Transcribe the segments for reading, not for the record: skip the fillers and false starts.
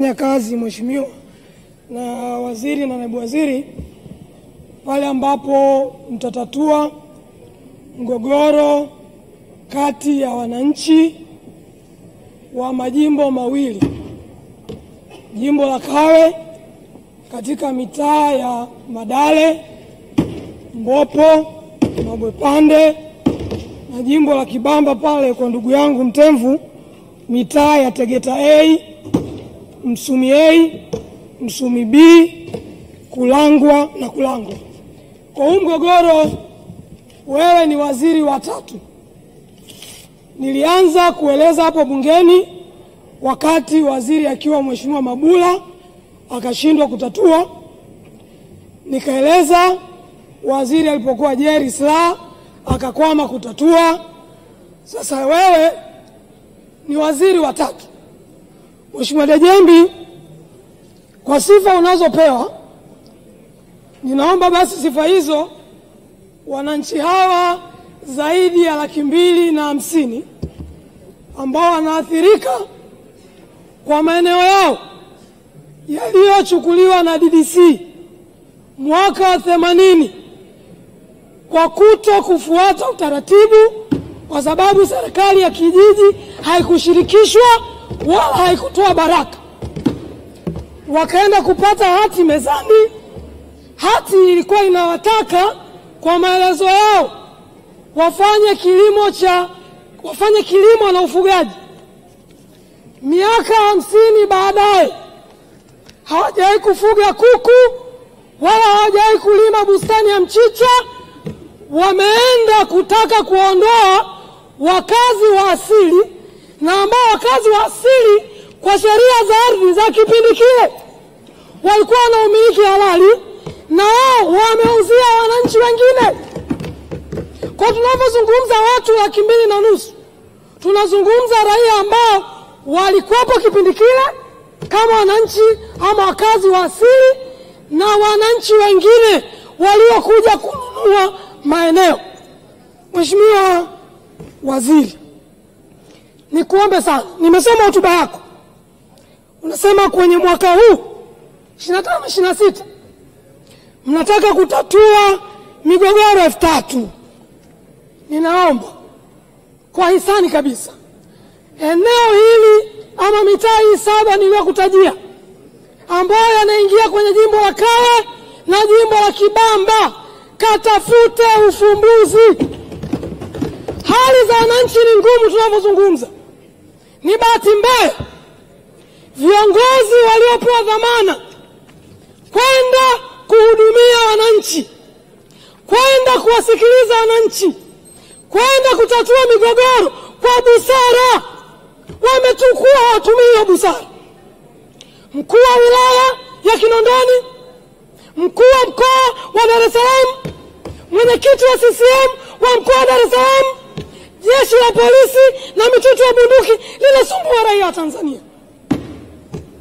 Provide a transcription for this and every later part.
Kazi mheshimiwa na waziri na naibu waziri pale ambapo mtatatua mgogoro kati ya wananchi wa majimbo mawili, jimbo la Kawe katika mitaa ya Madale, Mbopo, Mabwepande na jimbo la Kibamba pale kwa ndugu yangu Mtemvu, mitaa ya Tegeta A, Msumi A, Msumi B, Kulangwa na Kulangwa. Kwa huu mgogoro wewe ni waziri wa tatu. Nilianza kueleza hapo bungeni wakati waziri akiwa Mheshimiwa Mabula akashindwa kutatua. Nikaeleza waziri alipokuwa Jerry Silaa akakwama kutatua. Sasa wewe ni waziri wa tatu. Mheshimiwa Dejembi, kwa sifa unazopewa, ninaomba basi sifa hizo wananchi hawa zaidi ya 250,000 ambao wanaathirika kwa maeneo yao yaliyochukuliwa na DDC mwaka wa 80 kwa kuto kufuata utaratibu, kwa sababu serikali ya kijiji haikushirikishwa wala haikutoa baraka. Wakaenda kupata hati mezani. Hati ilikuwa inawataka kwa maelezo yao wafanye kilimo na ufugaji. Miaka 50 baadaye hawajawahi kufuga kuku wala hawajawahi kulima bustani ya mchicha. Wameenda kutaka kuondoa wakazi wa asili, na ambao wakazi wa asili kwa sheria za ardhi za kipindi kile walikuwa na umiliki halali, na wao wameuzia wananchi wengine. Kwa tunapozungumza watu 2,500,000, tunazungumza raia ambao walikuwepo kipindi kile kama wananchi ama wakazi wa asili, na wananchi wengine waliokuja kununua maeneo. Mheshimiwa Waziri, nikuombe sana, nimesoma hotuba yako. Unasema kwenye mwaka huu 25-26 mnataka kutatua migogoro 3,000. Ninaomba kwa hisani kabisa, eneo hili ama mitaa hii 7 niliyokutajia ambayo yanaingia kwenye jimbo la Kawe na jimbo la Kibamba, katafute ufumbuzi. Hali za wananchi ni ngumu tunapozungumza. Ni bahati mbaya viongozi waliopewa dhamana kwenda kuhudumia wananchi, kwenda kuwasikiliza wananchi, kwenda kutatua migogoro kwa busara, wametukua watumia busara. Mkuu wa wilaya ya Kinondoni, mkuu wa mkoa wa Dar es Salaam, mwenyekiti wa CCM wa mkoa wa Dar es Salaam, jeshi la polisi na mitutu ya bunduki linasumbua raia wa Tanzania.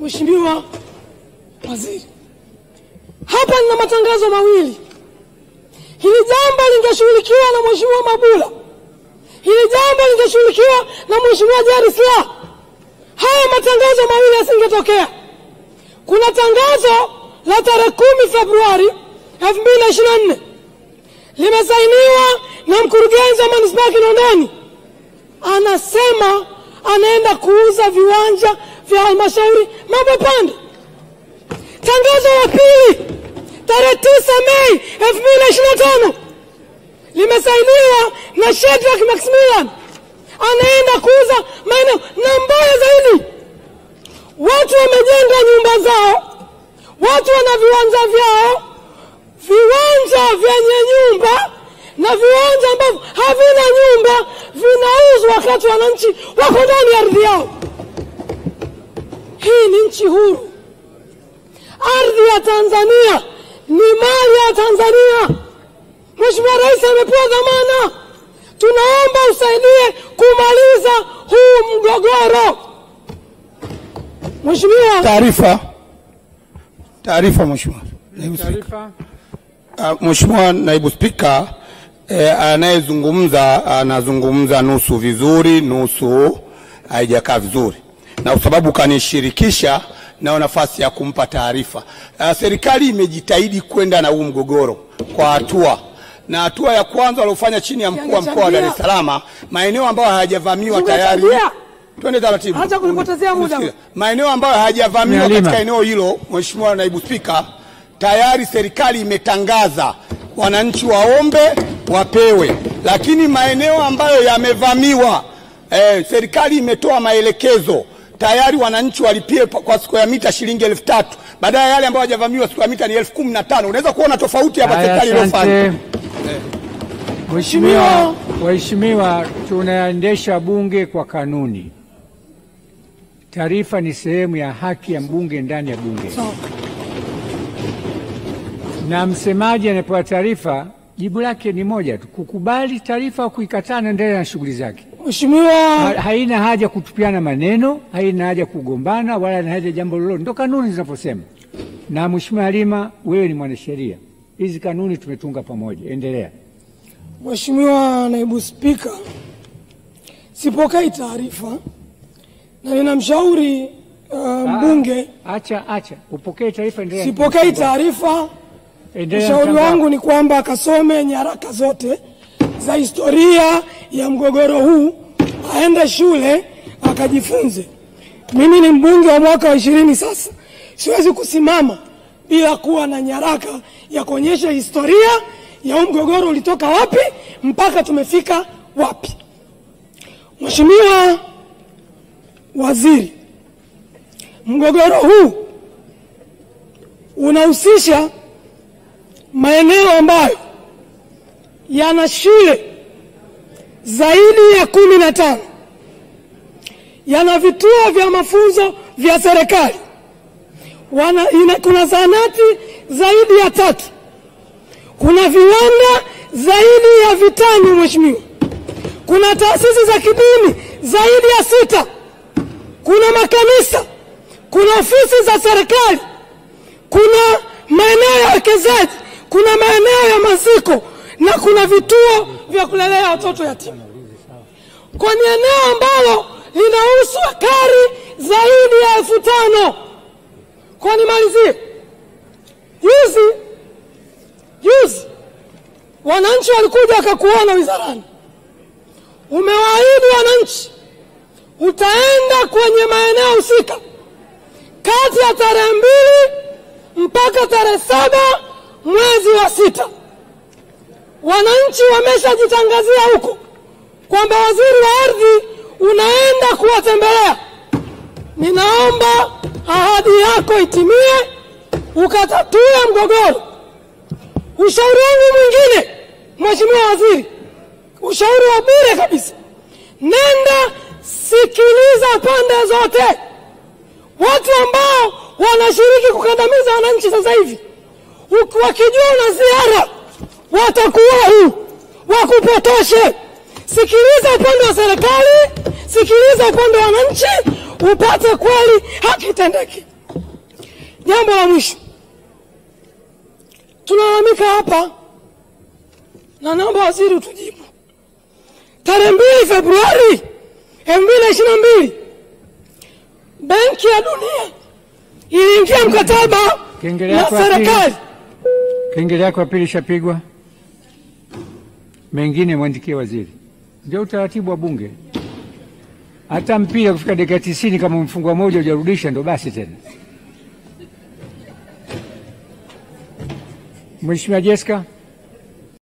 Mheshimiwa Waziri, hapa nina matangazo mawili. Hili jambo lingeshughulikiwa na Mheshimiwa Mabula, hili jambo lingeshughulikiwa na Mheshimiwa Jerry Silaa, haya matangazo mawili yasingetokea. Kuna tangazo la tarehe 10 Februari 2024 limesainiwa na mkurugenzi wa manispaa ya Kinondoni. Anasema anaenda kuuza viwanja vya halmashauri Mabwepande. Tangazo la pili tarehe 9 Mei 2025 limesainiwa na Shedrack Maximilian, anaenda kuuza maeneo. Na mbaya zaidi, watu wamejenga nyumba zao, watu wana viwanja vyao, viwanja vyenye nyumba na viwanja ambavyo havina nyumba vinauzwa wakati wananchi wako ndani ya ardhi yao. Hii ni nchi huru. Ardhi ya Tanzania ni mali ya Tanzania. Mheshimiwa Rais amepewa dhamana. Tunaomba usaidie kumaliza huu mgogoro. Mheshimiwa, taarifa Mheshimiwa. Mheshimiwa Naibu Spika, anazungumza nusu vizuri, nusu haijakaa vizuri. Na kwa sababu kanishirikisha nao nafasi ya kumpa taarifa. Serikali imejitahidi kwenda na huu mgogoro kwa hatua, na hatua ya kwanza waliofanya chini ya mkuu wa mkoa wa Dar es Salaam, maeneo ambayo hayajavamiwa tayari. Twende taratibu. Acha kunipotezea muda. Maeneo ambayo hayajavamiwa katika eneo hilo, Mheshimiwa Naibu Spika, tayari serikali imetangaza wananchi waombe wapewe, lakini maeneo ambayo yamevamiwa serikali imetoa maelekezo tayari wananchi walipie kwa square mita shilingi 3,000 badala ya yale ambayo hajavamiwa square mita ni 15,000. Unaweza kuona tofauti hapa serikali iliyofanya. Waheshimiwa, tunaendesha bunge kwa kanuni. Taarifa ni sehemu ya haki ya mbunge ndani ya bunge. Na msemaji anapewa taarifa, jibu lake ni moja tu, kukubali taarifa au kuikataa na endelea na shughuli zake. Mheshimiwa, haina haja kutupiana maneno, haina haja kugombana, wala haina haja jambo lolote. Ndio kanuni zinaposema. Na Mheshimiwa Halima, wewe ni mwanasheria. Hizi kanuni tumetunga pamoja. Endelea. Mheshimiwa Naibu Spika, sipokei taarifa na ninamshauri mbunge. Acha upokee taarifa, endelea. Sipokei taarifa. Ushauri wangu ni kwamba akasome nyaraka zote za historia ya mgogoro huu, aende shule akajifunze. Mimi ni mbunge wa mwaka wa 20 sasa. Siwezi kusimama bila kuwa na nyaraka ya kuonyesha historia ya mgogoro ulitoka wapi mpaka tumefika wapi. Mheshimiwa Waziri, mgogoro huu unahusisha maeneo ambayo yana shule zaidi ya 15, yana vituo vya mafunzo vya serikali, kuna zahanati zaidi ya 3, kuna viwanda zaidi ya 5 Mheshimiwa, kuna taasisi za kidini zaidi ya 6, kuna makanisa, kuna ofisi za serikali, kuna maeneo ya wekezaji, kuna maeneo ya maziko na kuna vituo vya kulelea watoto yatima. Kwa ni eneo ambalo linahusu ekari zaidi ya 5,000. Kwa nimalizie, juzi wananchi walikuja wakakuona wizarani, umewaahidi wananchi utaenda kwenye maeneo husika kati ya tarehe 2 mpaka tarehe 7 mwezi wa 6. Wananchi wameshajitangazia huko kwamba waziri wa ardhi unaenda kuwatembelea. Ninaomba ahadi yako itimie, ukatatue mgogoro. Ushauri wangu mwingine, Mheshimiwa Waziri, ushauri wa bure kabisa, nenda sikiliza pande zote. Watu ambao wanashiriki kukandamiza wananchi sasa hivi, wakijua na ziara, watakuwa wakupotoshe. Sikiliza upande wa serikali, sikiliza upande wa wananchi, upate kweli haki itendeke. Jambo la mwisho, tunalalamika hapa na naomba waziri utujibu. Tarehe 2 Februari 2022 Benki ya Dunia iliingia mkataba na serikali. Kengele yako ya pili shapigwa. Mengine mwandikie waziri. Ndio utaratibu wa bunge. Hata mpira kufika dakika 90 kama mfungwa moja hujarudisha ndo basi tena. Mheshimiwa Jessica.